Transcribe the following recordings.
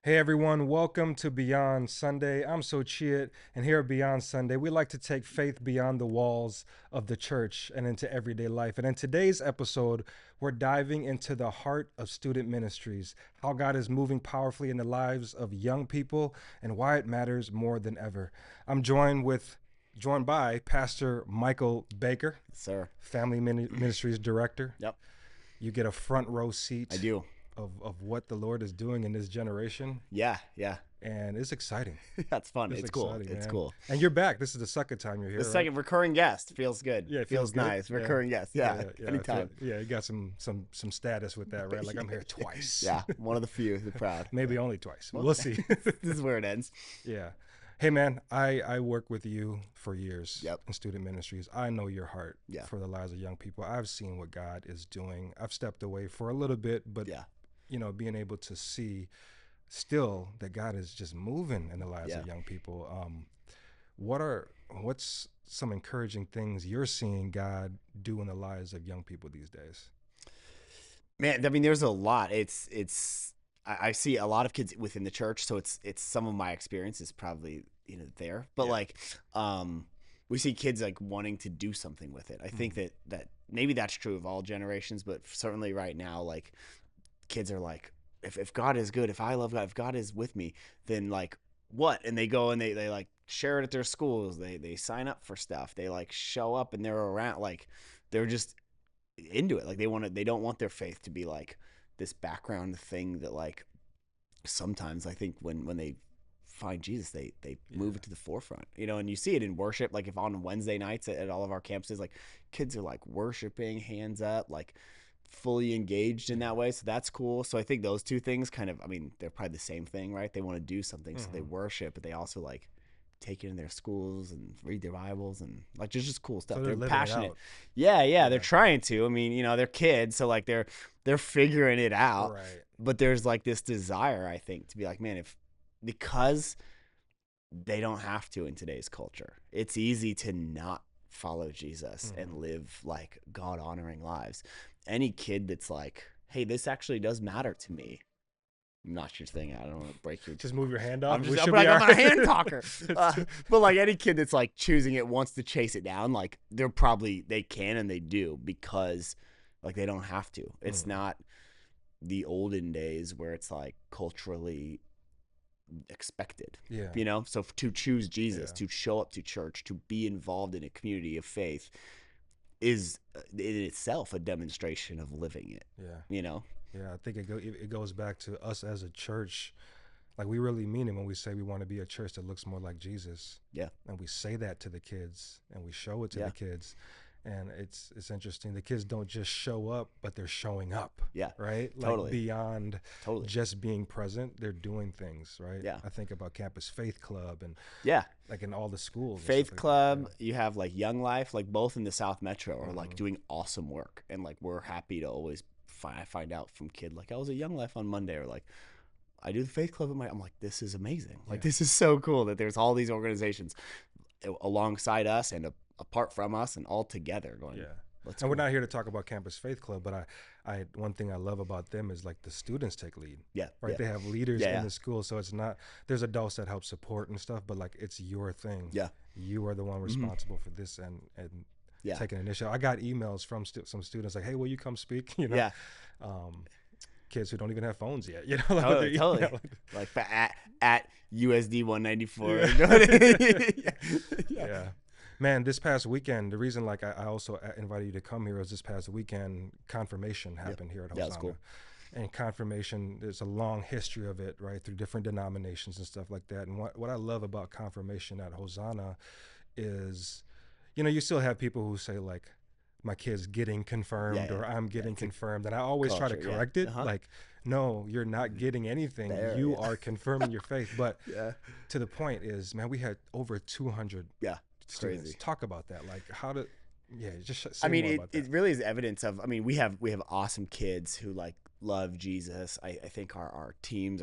Hey everyone, welcome to Beyond Sunday. I'm Sochiat, and here at Beyond Sunday, we like to take faith beyond the walls of the church and into everyday life. And in today's episode, we're diving into the heart of student ministries, how God is moving powerfully in the lives of young people, and why it matters more than ever. I'm joined by Pastor Michael Baker, Sir. Family Ministries Director. Yep. You get a front row I seat do. of what the Lord is doing in this generation. Yeah. And it's exciting. That's fun. It's It's cool. exciting, It's man. cool. And you're back. This is the second time you're here. The right? second recurring guest feels good. Yeah, it feels good. nice. Yeah. Recurring guest. Yeah. I Anytime. you got some status with that, right? Like I'm here twice. Yeah. One of the few. The proud. Maybe only twice. We'll see. This is where it ends. Yeah. Hey man, I work with you for years Yep. in student ministries. I know your heart Yeah. for the lives of young people. I've seen what God is doing. I've stepped away for a little bit, but Yeah. being able to see still that God is just moving in the lives Yeah. of young people. What's some encouraging things you're seeing God do in the lives of young people these days? Man, I mean, there's a lot. I see a lot of kids within the church, so it's some of my experience is probably there, but we see kids like wanting to do something with it. I think that maybe that's true of all generations, but certainly right now, like kids are like, if God is good, if I love God, if God is with me, then like what? And they go and they like share it at their schools. They sign up for stuff. They like show up and they're around, like they're just into it. Like they don't want their faith to be like this background thing that like sometimes I think when they find Jesus, they move it to the forefront, and you see it in worship. Like if on Wednesday nights at all of our campuses, like kids are like worshiping, hands up, like fully engaged in that way. So that's cool. So I think those two things kind of, I mean, they're probably the same thing, right? They want to do something. So they worship, but they also like take it in their schools and read their Bibles and like there's just cool stuff. So They're living it passionate. out. Yeah, they're trying to. I mean, they're kids, so like they're figuring it out. Right. But there's like this desire, I think, to be like, man, because they don't have to in today's culture. It's easy to not follow Jesus and live like God honoring lives. Any kid that's like, hey, this actually does matter to me. Not your thing. I don't want to break your. Just move your hand off. I'm a hand talker. But like any kid that's like choosing it, wants to chase it down, like they can and they do because like they don't have to. It's not the olden days where it's like culturally expected. Yeah. So to choose Jesus, to show up to church, to be involved in a community of faith is in itself a demonstration of living it. Yeah. Yeah, I think it goes back to us as a church. Like we really mean it when we say we want to be a church that looks more like Jesus. Yeah. And we say that to the kids and we show it to Yeah. the kids. And it's interesting. The kids don't just show up, but they're showing up. Yeah. Right? Like Totally. beyond Totally. just being present, they're doing things, right? Yeah. I think about Campus Faith Club and Yeah. like in all the schools. and Faith stuff like Club, that. you have like Young Life, like both in the South Metro are like doing awesome work. And like we're happy to always find out from kid, like I was at Young Life on Monday, or like I do the Faith Club I'm like, this is amazing. Like this is so cool that there's all these organizations alongside us and apart from us and all together going. Yeah. Let's And go. we're not here to talk about Campus Faith Club, but I one thing I love about them is like the students take lead. Yeah. Right. Yeah. They have leaders Yeah, in the school. So it's not, there's adults that help support and stuff, but like it's your thing. Yeah. You are the one responsible for this and Yeah. taking initiative. I got emails from some students like, hey, will you come speak? Yeah. Kids who don't even have phones yet. Like Totally. Like at USD 194. Yeah. Man, this past weekend, the reason like I also invited you to come here is this past weekend, confirmation happened here at Hosanna. Yeah, that's cool. And confirmation, there's a long history of it, right, through different denominations and stuff like that. And what I love about confirmation at Hosanna is, you still have people who say like, my kid's getting confirmed or I'm getting confirmed. And I always try to culture, yeah. correct it. Like, no, you're not getting anything. You are confirming your faith. But to the point is, man, we had over 200 students. Crazy. Talk about that. Like just say more about that. It really is evidence of, we have awesome kids who like love Jesus. I think our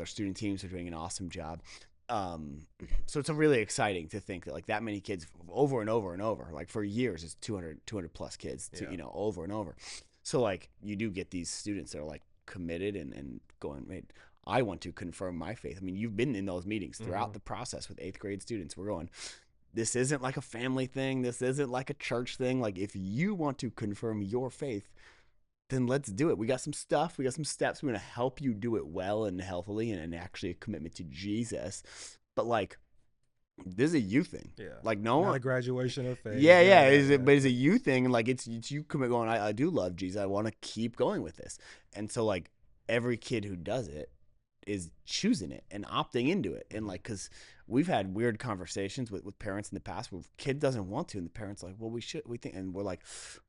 student teams are doing an awesome job. So it's really exciting to think that like that many kids over and over and over, like for years, it's 200 plus kids over and over. So like you do get these students that are like committed and going, wait, I want to confirm my faith. I mean, you've been in those meetings throughout Mm-hmm. the process with 8th grade students. We're going, this isn't like a family thing. This isn't like a church thing. Like, if you want to confirm your faith, then let's do it. We got some stuff. We got some steps. We're going to help you do it well and healthily and actually a commitment to Jesus. But like, this is a you thing. Yeah. Like, no Not one. a graduation of faith. Yeah, yeah. Yeah. But it's a you thing. And like, it's you commit going, I do love Jesus. I want to keep going with this. And so, like, every kid who does it is choosing it and opting into it. And like, because we've had weird conversations with parents in the past where kid doesn't want to, and the parents like, well, we think, and we're like,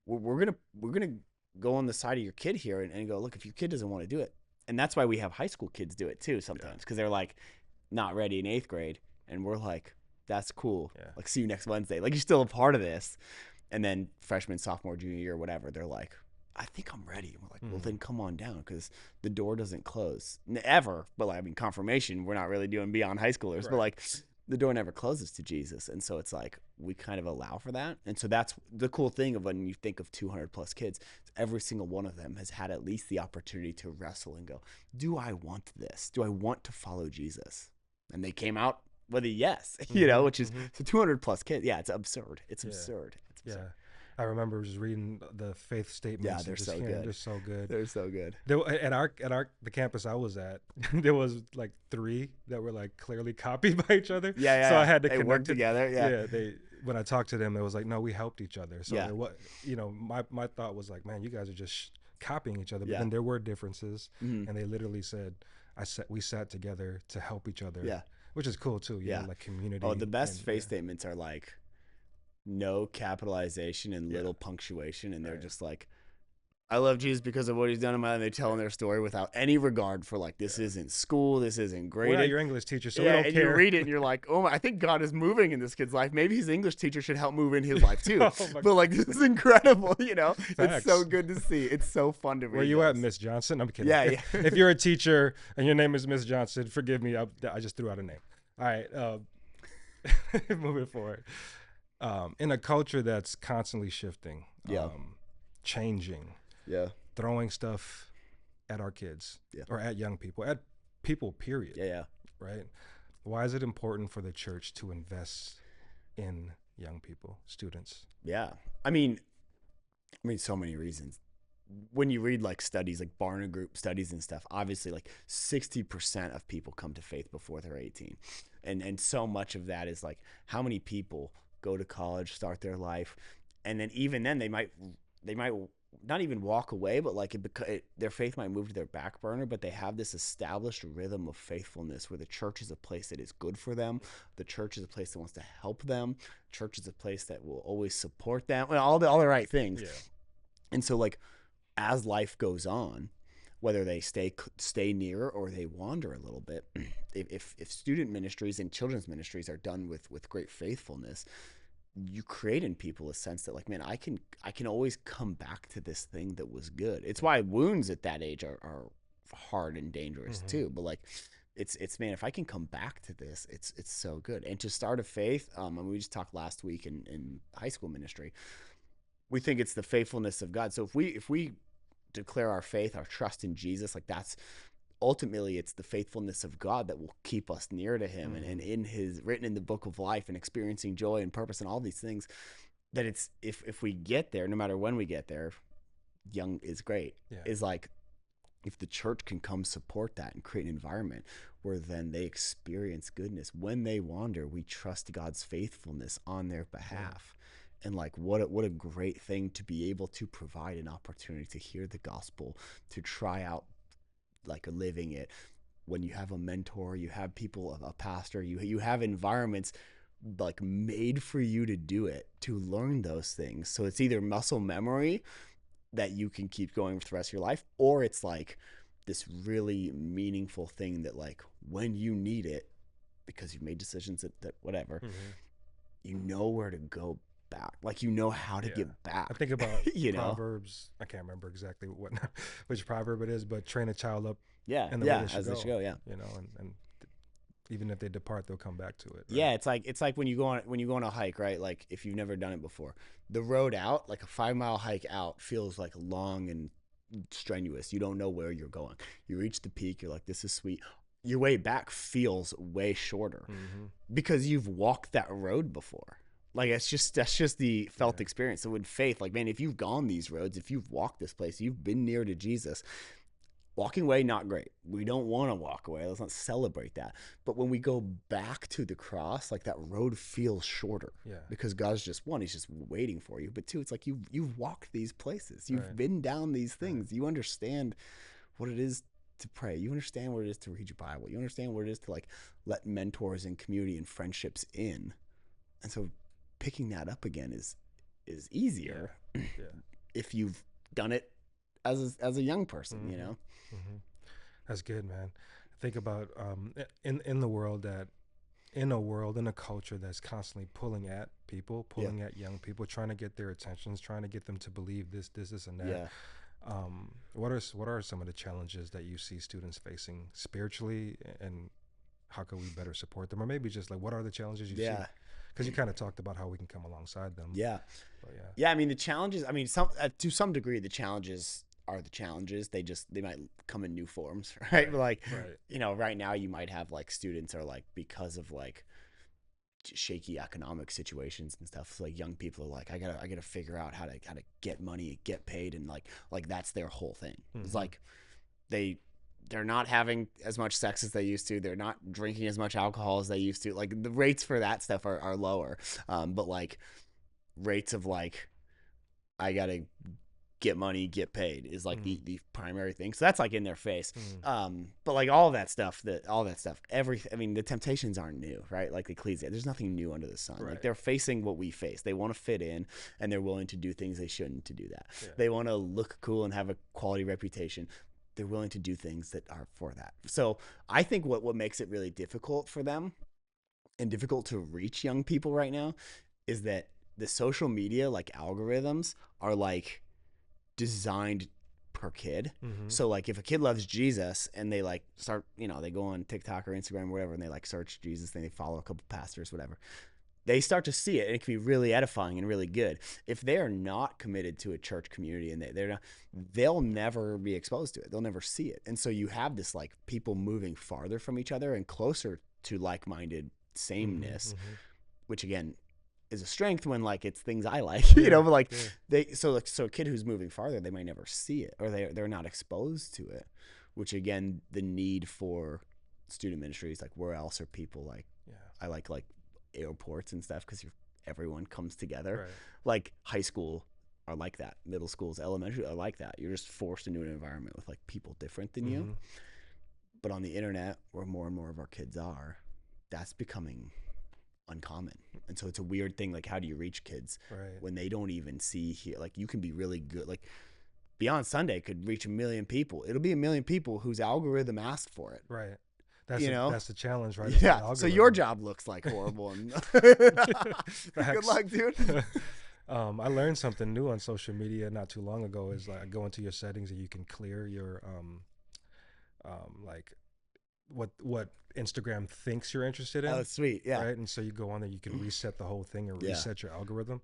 we're gonna go on the side of your kid here and go, look, if your kid doesn't want to do it. And that's why we have high school kids do it too sometimes, because they're like not ready in 8th grade, and we're like, that's cool. Yeah. Like, see you next Wednesday. Like, you're still a part of this. And then freshman, sophomore, junior year, whatever, they're like, I think I'm ready. And we're like, well, then come on down, because the door doesn't close ever. But like, I mean, confirmation, we're not really doing beyond high schoolers, Right. but like, the door never closes to Jesus. And so it's like, we kind of allow for that. And so that's the cool thing of when you think of 200 plus kids, every single one of them has had at least the opportunity to wrestle and go, do I want this? Do I want to follow Jesus? And they came out with a yes, you know, which is so 200 plus kids. Yeah, it's absurd. It's absurd. It's absurd. Yeah. I remember just reading the faith statements. Yeah, and they're just so hearing, good. They're so good. They're so good. At the campus I was at, there was like 3 that were like clearly copied by each other. Yeah, yeah. So I had to they connect work it. together. Yeah. Yeah. They when I talked to them, it was like, no, we helped each other. So Yeah. what my thought was like, man, you guys are just copying each other. But Yeah. then there were differences, Mhm. and they literally said, we sat together to help each other. Yeah. Which is cool too. Yeah. Like community. Oh, the best and, faith statements are like no capitalization and Yeah. little punctuation, and they're Right. just like, I love Jesus because of what he's done in my life. And they're telling their story without any regard for like, this isn't school, this isn't We're graded. not your English teacher, so yeah, we don't and care. you read it and you're like, oh my, I think God is moving in this kid's life. Maybe his English teacher should help move in his life too. Oh my But like, this is incredible, you know? It's so Facts. good to see. It's so fun to read. Where you at, those. Miss Johnson? I'm kidding. Yeah, yeah. If you're a teacher and your name is Miss Johnson, forgive me. I just threw out a name. All right. Moving forward. In a culture that's constantly shifting, Yeah. changing, Yeah. throwing stuff at our kids Yeah. or at young people, at people, period. Yeah. Yeah. Right? Why is it important for the church to invest in young people, students? Yeah. I mean, so many reasons. When you read like studies, like Barna Group studies and stuff, obviously like 60% of people come to faith before they're 18. And so much of that is like, how many people go to college, start their life, and then even then they might not even walk away, but like their faith might move to their back burner, but they have this established rhythm of faithfulness where the church is a place that is good for them. The church is a place that wants to help them. Church is a place that will always support them. All the right things. Yeah. And so like, as life goes on, whether they stay near or they wander a little bit, if student ministries and children's ministries are done with great faithfulness, you create in people a sense that like, man, I can always come back to this thing that was good. It's why wounds at that age are hard and dangerous too. But like, it's man, if I can come back to this, it's so good. And to start a faith, and we just talked last week in high school ministry, we think it's the faithfulness of God. So if we declare our faith, our trust in Jesus, like that's ultimately it's the faithfulness of God that will keep us near to him and in his written in the book of life and experiencing joy and purpose and all these things, that it's if we get there, no matter when we get there, young is great. Yeah. Is like, if the church can come support that and create an environment where then they experience goodness when they wander, we trust God's faithfulness on their behalf. And like, what a great thing to be able to provide an opportunity to hear the gospel, to try out like living it. When you have a mentor, you have people, a pastor, you have environments like made for you to do it, to learn those things. So it's either muscle memory that you can keep going for the rest of your life, or it's like this really meaningful thing that like, when you need it, because you've made decisions that whatever, you know where to go back, like you know how to get back. I think about you know, Proverbs. I can't remember exactly which proverb it is, but train a child up. yeah, and the yeah, way they should as they should go, yeah. You know, and even if they depart, they'll come back to it. Right? Yeah, it's like when you go on a hike, right? Like if you've never done it before, the road out, like a 5 mile hike out, feels like long and strenuous. You don't know where you're going. You reach the peak. You're like, this is sweet. Your way back feels way shorter because you've walked that road before. Like that's just the felt experience. So with faith, like, man, if you've gone these roads, if you've walked this place, you've been near to Jesus, walking away, not great. We don't want to walk away. Let's not celebrate that. But when we go back to the cross, like, that road feels shorter. Yeah. Because God's just, one, he's just waiting for you. But two, it's like you've walked these places. You've Right. been down these things. You understand what it is to pray. You understand what it is to read your Bible. You understand what it is to, like, let mentors and community and friendships in. And so picking that up again is easier Yeah. if you've done it as a young person, you know? That's good, man. Think about in the world that in a culture that's constantly pulling at people, pulling at young people, trying to get their attentions, trying to get them to believe this, and that. Yeah. What are some of the challenges that you see students facing spiritually, and how can we better support them? Or maybe just like, what are the challenges you see? Because you kind of talked about how we can come alongside them. Yeah. But I mean, the challenges, I mean, to some degree, the challenges are the challenges. They might come in new forms, right? But like, you know, right now you might have, like, students are, like, because of, like, shaky economic situations and stuff, so, like, young people are like, I gotta figure out how to get money, get paid, and like that's their whole thing. It's like they're not having as much sex as they used to. They're not drinking as much alcohol as they used to. Like, the rates for that stuff are lower. But, like, rates of, like, I gotta get money, get paid is, like, the primary thing. So that's, like, in their face. But, like, all that stuff, I mean, the temptations aren't new, right? Like Ecclesia, there's nothing new under the sun. Like, they're facing what we face. They want to fit in, and they're willing to do things they shouldn't to do that. They want to look cool and have a quality reputation. They're willing to do things that are for that. So I think what makes it really difficult for them and difficult to reach young people right now is that the social media, like, algorithms are, like, designed per kid. So, like, if a kid loves Jesus and they, like, start, you know, they go on TikTok or Instagram or whatever, and they, like, search Jesus, and they follow a couple pastors, whatever, they start to see it, and it can be really edifying and really good. If they are not committed to a church community, and they're not, they'll never be exposed to it. They'll never see it. And so you have this, like, people moving farther from each other and closer to like-minded sameness, which, again, is a strength when, like, it's things I like, you know, but, like, so a kid who's moving farther, they might never see it, or they're not exposed to it, which, again, the need for student ministries, like, where else are people, like, I like airports and stuff, because everyone comes together. Like, high school are like that, middle schools, elementary are like that. You're just forced into an environment with, like, people different than you. But on the internet, where more and more of our kids are, that's becoming uncommon. And so it's a weird thing, like, how do you reach kids when they don't even see here? Like, you can be really good, like, Beyond Sunday could reach 1 million people. It'll be 1 million people whose algorithm asked for it. That's the challenge, right? Yeah. So your job looks like horrible. And good luck, dude. I learned something new on social media not too long ago. Is, like, I go into your settings and you can clear your like what Instagram thinks you're interested in. Oh, sweet. Yeah. Right. And so you go on there, you can reset the whole thing and reset your algorithm.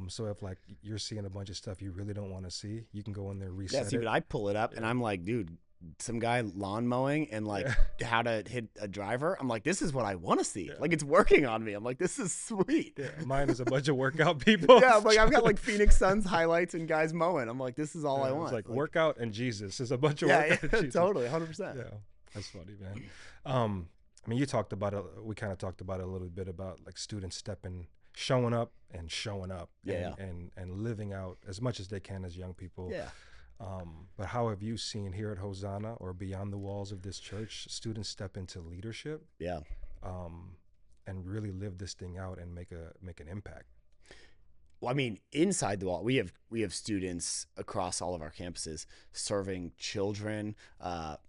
So if, like, you're seeing a bunch of stuff you really don't want to see, you can go in there, reset it. But I pull it up and I'm like, dude, some guy lawn mowing and, like, how to hit a driver. I'm like, this is what I want to see. Like, it's working on me. I'm like, this is sweet. Mine is a bunch of workout people. I'm like, I've got, like, Phoenix Suns highlights and guys mowing. I'm like, this is all I want. It's like workout and Jesus is a bunch of workout and Jesus. Totally, 100%. Yeah, that's funny, man. I mean, you talked about it. We kind of talked about it a little bit about, like, students showing up and living out as much as they can as young people. But how have you seen here at Hosanna or beyond the walls of this church students step into leadership? And really live this thing out and make an impact? Well, I mean, inside the wall, we have students across all of our campuses serving children,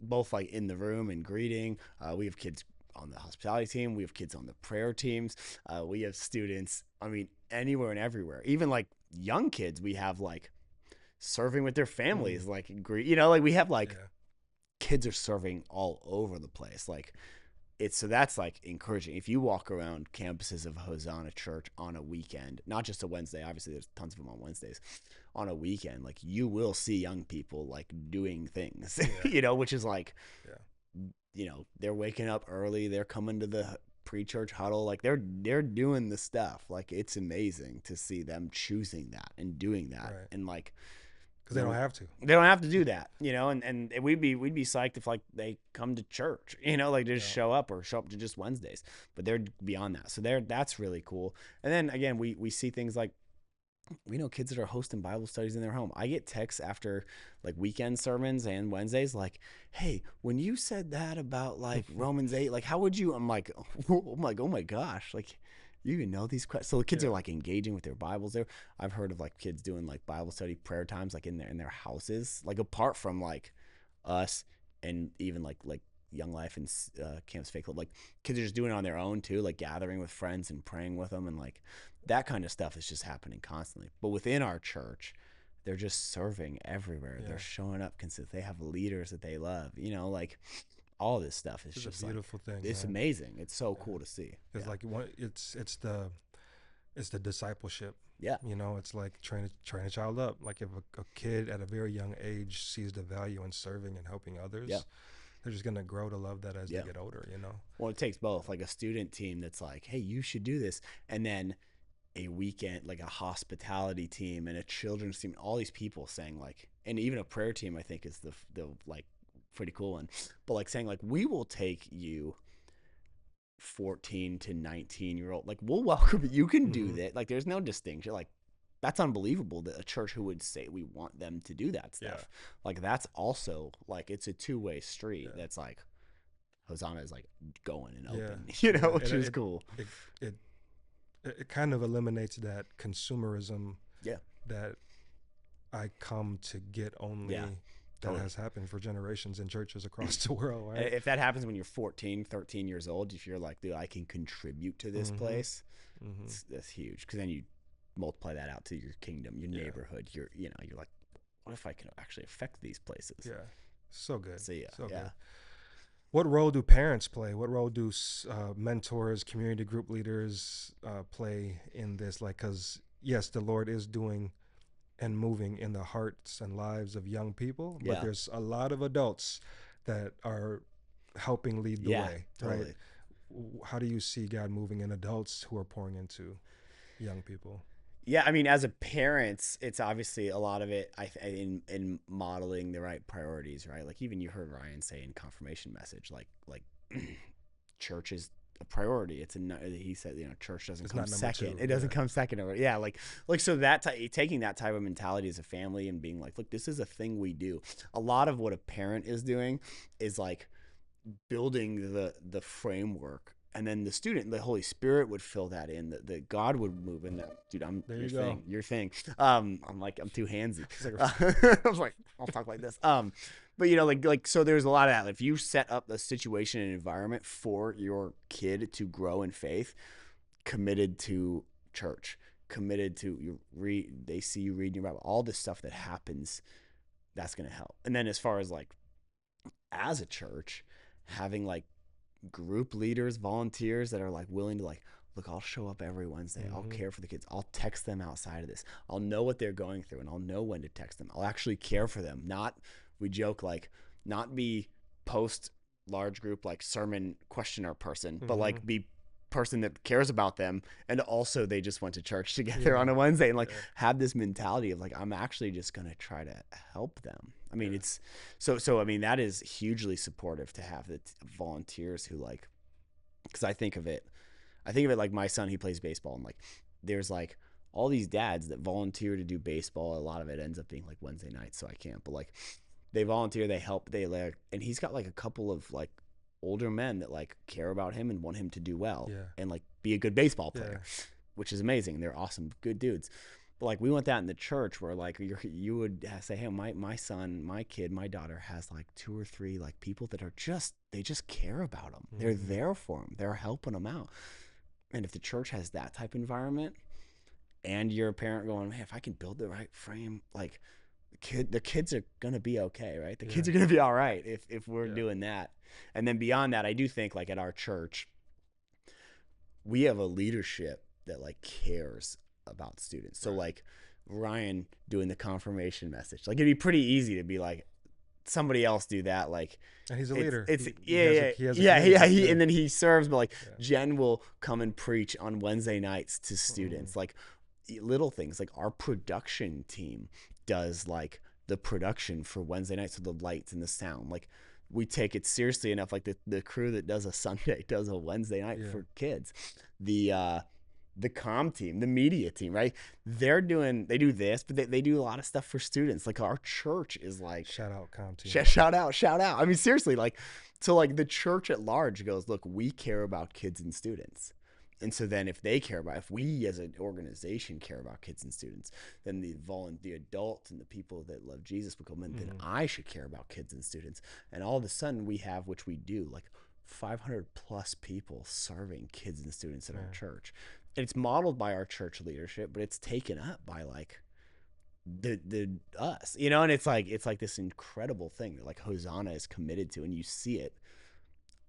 both, like, in the room and greeting. We have kids on the hospitality team. We have kids on the prayer teams. We have students, I mean, anywhere and everywhere. Even, like, young kids, we have, like, serving with their families, like, you know, like, we have, like, kids are serving all over the place. Like, it's so that's like encouraging. If you walk around campuses of Hosanna Church on a weekend, not just a Wednesday, obviously there's tons of them on Wednesdays, on a weekend, like you will see young people like doing things, Yeah. which is like, Yeah. they're waking up early, they're coming to the pre-church huddle, like they're doing the stuff. Like it's amazing to see them choosing that and doing that, Right. and like Because they don't have to. they don't have to do that, and we'd be psyched if like they come to church, like just Yeah. show up to just Wednesdays, but they're beyond that. So that's really cool. And then again, we see things like we know kids that are hosting Bible studies in their home. I get texts after like weekend sermons and Wednesdays, like, "Hey, when you said that about like Romans 8, like how would you?" Oh my gosh, like you even know these questions. So the kids are Yeah. like engaging with their Bibles there. I've heard of like kids doing like Bible study prayer times like in their houses, like apart from like us and even like Young Life and Campus Faith Club. Like kids are just doing it on their own too, like gathering with friends and praying with them, and like that kind of stuff is just happening constantly. But within our church, they're just serving everywhere. Yeah. They're showing up consistently. They have leaders that they love. Like all this stuff is It's a just like beautiful thing, it's man. amazing. It's so Yeah. cool to see. It's like it's the discipleship. Yeah. It's like train a child up. Like if a kid at a very young age sees the value in serving and helping others, Yeah. they're just gonna grow to love that as Yeah. they get older. Well, it takes both, like a student team that's like, hey, you should do this, and then a weekend, like a hospitality team and a children's team, all these people saying like, and even a prayer team, I think is the like pretty cool one, but like saying like, we will take you 14 to 19-year-old, like we'll welcome you. You can do that. Like there's no distinction. Like that's unbelievable that a church who would say we want them to do that stuff. Yeah. Like that's also like it's a two-way street. Yeah. That's like Hosanna is like going and Yeah. open, Yeah. which is cool. It, it it kind of eliminates that consumerism Yeah. that I come to get only Yeah, that totally. has happened for generations in churches across the world, right? If that happens when you're 14, 13 years old, if you're like, dude, I can contribute to this place, that's huge. Because then you multiply that out to your kingdom, your neighborhood. You're like, what if I can actually affect these places? Yeah. So good. So yeah, So yeah. good. What role do parents play? What role do mentors, community group leaders play in this? Like, because yes, the Lord is doing and moving in the hearts and lives of young people, but Yeah. there's a lot of adults that are helping lead the Yeah, way, totally. right? How do you see God moving in adults who are pouring into young people? Yeah, I mean, as a parent, it's obviously a lot of it in modeling the right priorities, right? Like even you heard Ryan say in confirmation message, like church is a priority. He said, church doesn't It's come not number second. two. It doesn't Yeah. come second over. Yeah, like so that taking that type of mentality as a family and being like, look, this is a thing we do. A lot of what a parent is doing is like building the framework, and then the Holy Spirit would fill that in, that God would move in that. Dude, There your you go. thing, your thing. I'm too handsy. I was like, I'll talk like this. But like so there's a lot of that. If you set up a situation and environment for your kid to grow in faith, committed to church, committed to they see you reading your Bible, all this stuff that happens, that's gonna help. And then as far as like as a church, having like group leaders, volunteers that are like willing to like, look, I'll show up every Wednesday. I'll care for the kids. I'll text them outside of this. I'll know what they're going through and I'll know when to text them. I'll actually care for them. We joke like, not be post large group like sermon questioner person, but like be person that cares about them, and also they just went to church together on a Wednesday, and like have this mentality of like, I'm actually just gonna try to help them. I mean, it's so I mean that is hugely supportive to have the volunteers who like, because I think of it like my son, he plays baseball, and like there's like all these dads that volunteer to do baseball. A lot of it ends up being like Wednesday nights, so I can't, but like they volunteer, they help, they like, and he's got like a couple of like older men that like care about him and want him to do well and like be a good baseball player, which is amazing. They're awesome, good dudes. But like we want that in the church where like you would say, hey, my son, my kid, my daughter has like 2 or 3 like people that are they just care about them. They're there for them. They're helping them out. And if the church has that type of environment, and you're a parent going, man, if I can build the right frame, like the kids are gonna be okay, right? The Yeah. kids are gonna be all right if we're Yeah. doing that. And then beyond that, I do think like at our church, we have a leadership that like cares about students. So Right. like Ryan doing the confirmation message, like it'd be pretty easy to be like somebody else do that. Like And he's a it's leader. it's He has a yeah community. he Yeah. and then he serves, but like Yeah. Jen will come and preach on Wednesday nights to Mm. students. Like little things like our production team does like the production for Wednesday nights, so the lights and the sound. Like we take it seriously enough. Like the crew that does a Sunday does a Wednesday night Yeah. for kids. The comm team, the media team, right? They do this, but they do a lot of stuff for students. Like our church is like Shout out Com Team. shout out, shout out. I mean, seriously, like, so like the church at large goes, look, we care about kids and students. And so then if we as an organization care about kids and students, then the adults and the people that love Jesus will come in, then I should care about kids and students. And all of a sudden we have, which we do, like 500 plus people serving kids and students in our church. And it's modeled by our church leadership, but it's taken up by like the us, you know. And it's like this incredible thing that like Hosanna is committed to, and you see it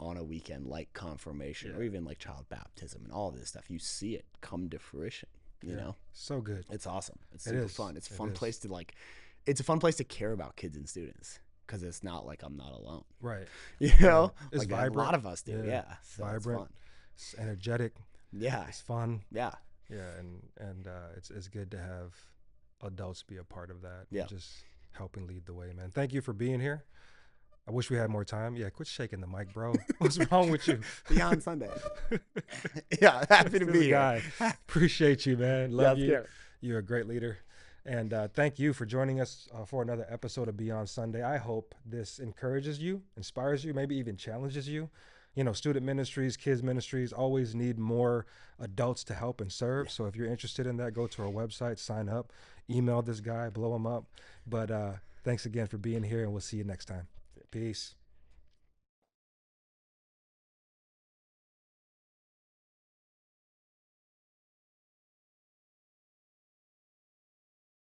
on a weekend like confirmation or even like child baptism and all of this stuff. You see it come to fruition, you know. So good. It's awesome. It's It super is. fun. It's a It fun is. place to like, it's a fun place to care about kids and students, because it's not like I'm not alone, Right. you know. It's Like vibrant. a lot of us do. Yeah, so Vibrant. It's energetic. yeah, It's fun. yeah. Yeah, and it's good to have adults be a part of that. Yeah. And just helping lead the way, man. Thank you for being here. I wish we had more time. Yeah, quit shaking the mic, bro. What's wrong with you? Beyond Sunday. Yeah, happy to This be here. guy. Appreciate you, man. Love Yeah, you. yeah. You're a great leader. And thank you for joining us for another episode of Beyond Sunday. I hope this encourages you, inspires you, maybe even challenges you. You know, student ministries, kids ministries always need more adults to help and serve. So if you're interested in that, go to our website, sign up, email this guy, blow him up. But thanks again for being here, and we'll see you next time. Peace.